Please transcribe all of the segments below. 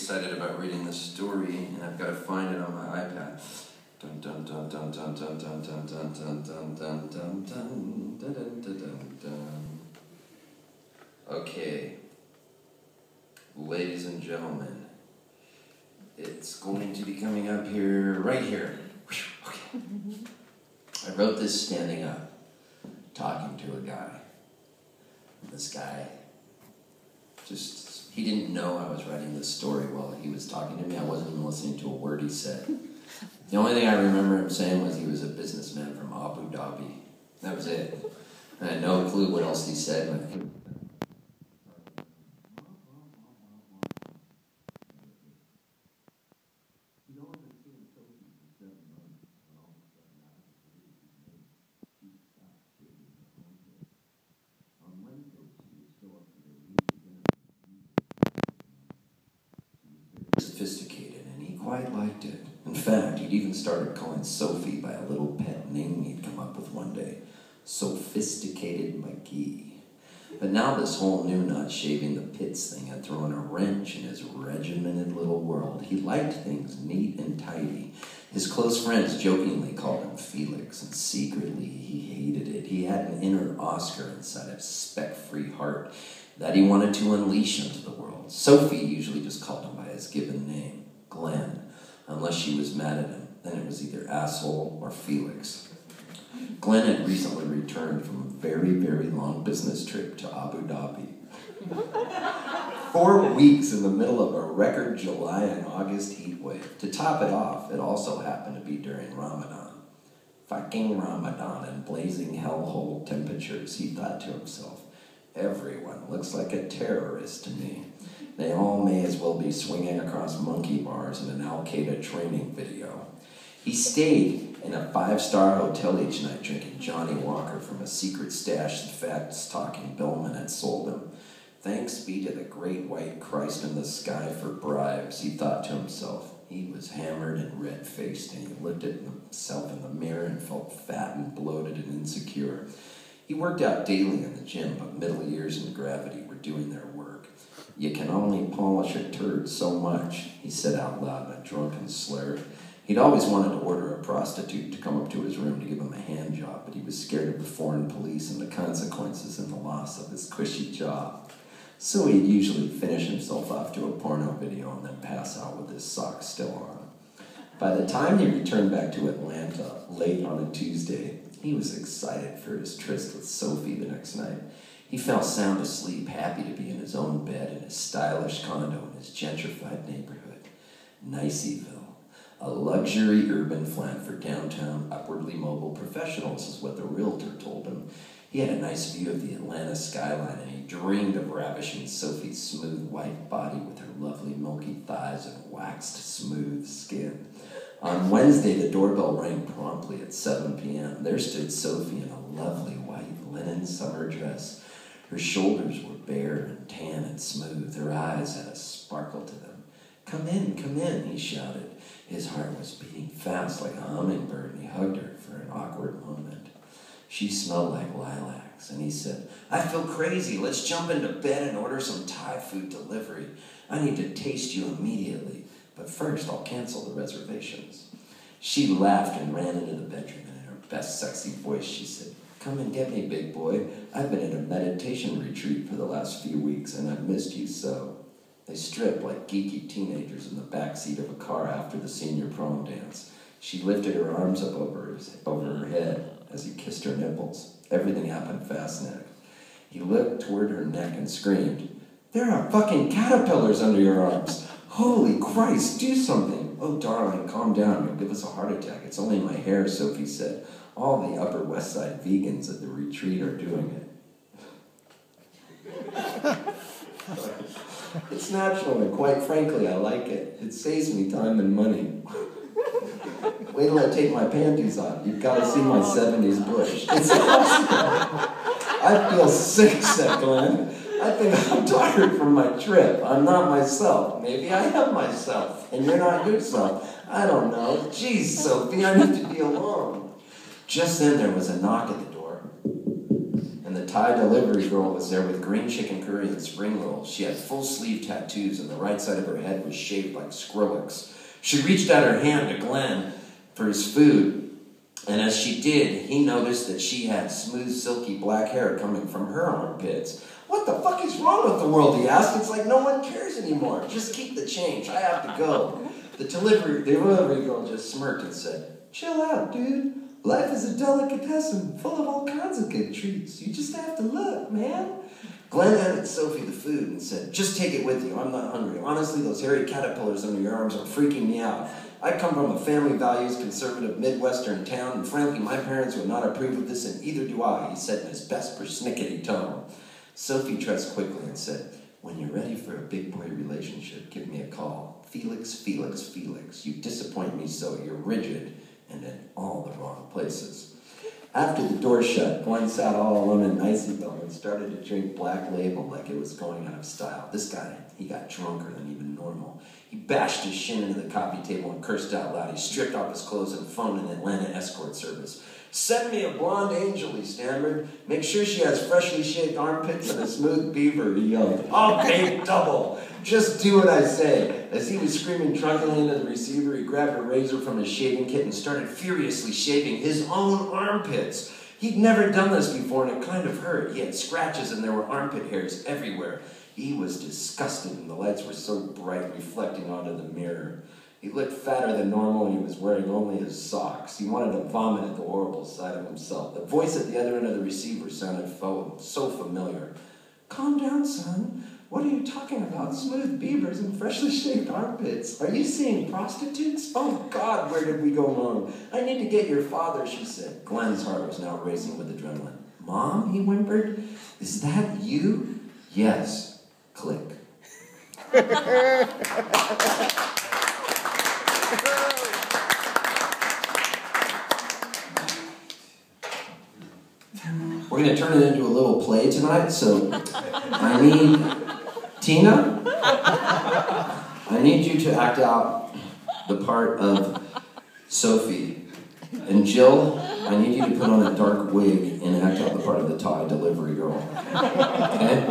excited about reading this story, and I've got to find it on my iPad. Dun dun dun dun dun dun dun dun dun dun dun dun dun dun dun dun dun. Okay, ladies and gentlemen, it's going to be coming up here, right here. Okay. I wrote this standing up, talking to a guy. This guy he didn't know I was writing this story while he was talking to me. I wasn't even listening to a word he said. The only thing I remember him saying was he was a businessman from Abu Dhabi. That was it. I had no clue what else he said. Sophisticated, and he quite liked it. In fact, he'd even started calling Sophie by a little pet name he'd come up with one day, Sophisticated McGee. But now this whole new not shaving the pits thing had thrown a wrench in his regimented little world. He liked things neat and tidy. His close friends jokingly called him Felix, and secretly he hated it. He had an inner Oscar inside a speck-free heart that he wanted to unleash into the world. Sophie usually just called him by his given name, Glenn, unless she was mad at him. Then it was either asshole or Felix. Glenn had recently returned from a very, very long business trip to Abu Dhabi. 4 weeks in the middle of a record July and August heat wave. To top it off, it also happened to be during Ramadan. Fucking Ramadan and blazing hellhole temperatures, he thought to himself. Everyone looks like a terrorist to me. They all may as well be swinging across monkey bars in an Al-Qaeda training video. He stayed in a 5-star hotel each night drinking Johnny Walker from a secret stash the fast-talking bellman had sold him. Thanks be to the great white Christ in the sky for bribes, he thought to himself. He was hammered and red-faced, and he looked at himself in the mirror and felt fat and bloated and insecure. He worked out daily in the gym, but middle years and gravity were doing their work. You can only polish a turd so much, he said out loud in a drunken slur. He'd always wanted to order a prostitute to come up to his room to give him a hand job, but he was scared of the foreign police and the consequences and the loss of his cushy job. So he'd usually finish himself off to a porno video and then pass out with his socks still on. By the time he returned back to Atlanta, late on a Tuesday, he was excited for his tryst with Sophie the next night. He fell sound asleep, happy to be in his own bed in his stylish condo in his gentrified neighborhood. Niceyville, a luxury urban flat for downtown, upwardly mobile professionals is what the realtor told him. He had a nice view of the Atlanta skyline, and he dreamed of ravishing Sophie's smooth white body with her lovely milky thighs and waxed smooth skin. On Wednesday, the doorbell rang promptly at 7 p.m. There stood Sophie in a lovely white linen summer dress. Her shoulders were bare and tan and smooth. Her eyes had a sparkle to them. Come in, he shouted. His heart was beating fast like a hummingbird, and he hugged her for an awkward moment. She smelled like lilacs, and he said, I feel crazy. Let's jump into bed and order some Thai food delivery. I need to taste you immediately. But first, I'll cancel the reservations. She laughed and ran into the bedroom, and in her best sexy voice, she said, Come and get me, big boy. I've been at a meditation retreat for the last few weeks, and I've missed you so. They stripped like geeky teenagers in the backseat of a car after the senior prom dance. She lifted her arms up over her head as he kissed her nipples. Everything happened fast-neck. He looked toward her neck and screamed, There are fucking caterpillars under your arms. Holy Christ, do something. Oh, darling, calm down. You'll give us a heart attack. It's only my hair, Sophie said. All the Upper West Side vegans at the retreat are doing it. It's natural, and quite frankly, I like it. It saves me time and money. Wait till I take my panties off. You've got to see my 70s bush. It's awesome. I feel sick, said Glenn. I think I'm tired from my trip. I'm not myself. Maybe I am myself, and you're not yourself. I don't know. Geez, Sophie, I need to be alone. Just then there was a knock at the door, and and the Thai delivery girl was there with green chicken curry and spring rolls. She had full sleeve tattoos, and the right side of her head was shaved like Skrillex. She reached out her hand to Glenn for his food, and as she did, he noticed that she had smooth, silky black hair coming from her armpits. "What the fuck is wrong with the world?" he asked. "It's like no one cares anymore. Just keep the change. I have to go." The delivery girl just smirked and said, "Chill out, dude. Life is a delicatessen full of all kinds of good treats. You just have to look, man." Glenn handed Sophie the food and said, "Just take it with you. I'm not hungry. Honestly, those hairy caterpillars under your arms are freaking me out. I come from a family values conservative Midwestern town, and frankly, my parents would not approve of this, and either do I," he said in his best persnickety tone. Sophie dressed quickly and said, "When you're ready for a big boy relationship, give me a call. Felix, Felix, Felix. You disappoint me so. You're rigid and in all the wrong places." After the door shut, Glenn sat all alone in Niceyville and started to drink Black Label like it was going out of style. This guy, he got drunker than even normal. He bashed his shin into the coffee table and cursed out loud. He stripped off his clothes and phoned an Atlanta escort service. "Send me a blonde angel," he stammered. "Make sure she has freshly shaved armpits and a smooth beaver," he yelled. "I'll pay double. Just do what I say." As he was screaming drunkenly into the receiver, he grabbed a razor from his shaving kit and started furiously shaving his own armpits. He'd never done this before, and it kind of hurt. He had scratches and there were armpit hairs everywhere. He was disgusted, and the lights were so bright, reflecting onto the mirror. He looked fatter than normal, and he was wearing only his socks. He wanted to vomit at the horrible sight of himself. The voice at the other end of the receiver sounded so familiar. "Calm down, son. What are you talking about? Smooth beavers and freshly shaved armpits. Are you seeing prostitutes? Oh, God, where did we go wrong? I need to get your father," she said. Glenn's heart was now racing with adrenaline. "Mom," he whimpered, "is that you?" "Yes." Click. We're going to turn it into a little play tonight, so I need Tina, I need you to act out the part of Sophie. And Jill, I need you to put on a dark wig and act out the part of the Thai delivery girl. Okay?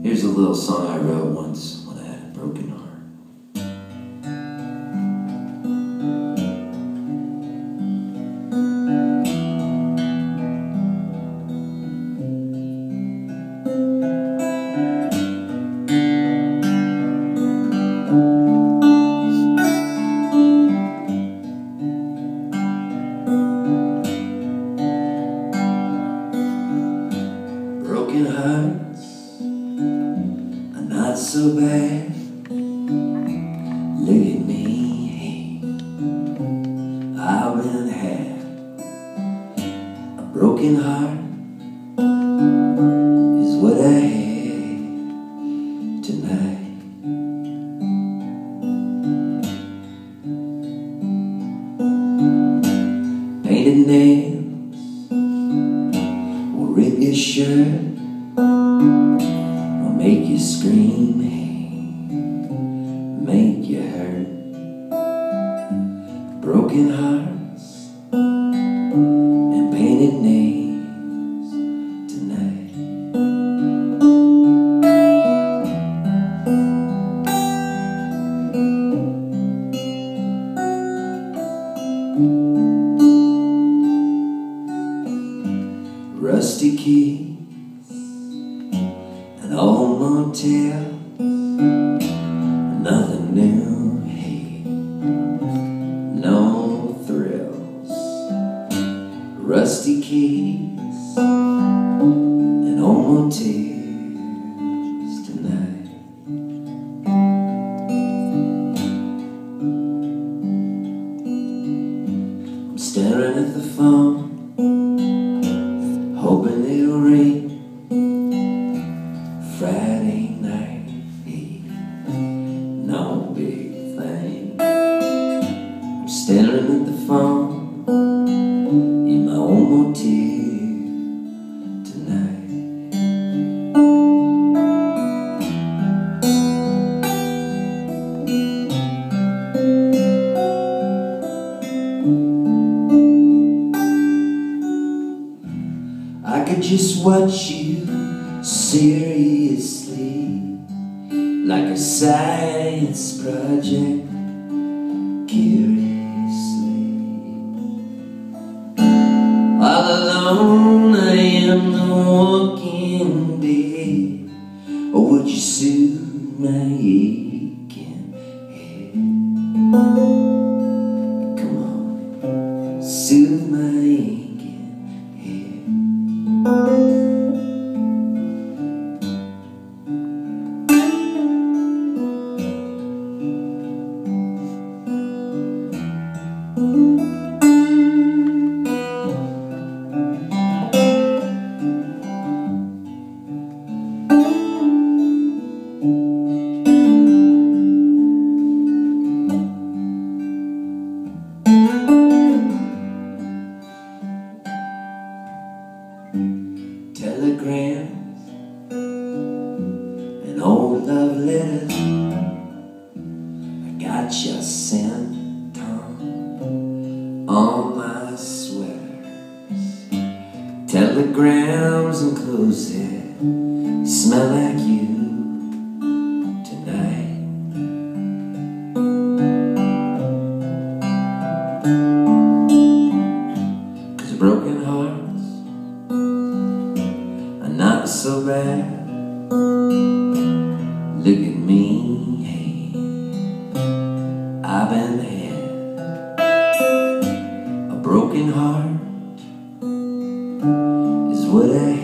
Here's a little song I wrote once when I had a broken heart. Broken hearts are not so bad. Look at me, hey, I've been had. A broken heart is what I had tonight. Painted nails will rip your shirt, will make you scream, make you hurt. Broken hearts and painted nails tonight. Rusty keys and old motels, nothing new, hey, no thrills. Rusty keys and old motels tonight. I'm staring at the phone, hoping it'll ring. Friday night, hey, no big thing. I'm staring at the phone in my own motel tonight. I could just watch you seriously, like a science project, curiously. All alone I am the walking dead. Or would you soothe my aching head? Come on, soothe my aching head. Telegrams and old love letters I got you sent on my sweaters. Telegrams and clothes that smell like you tonight. Cause broken hearts not so bad. Look at me, hey, I've been had. A broken heart is what I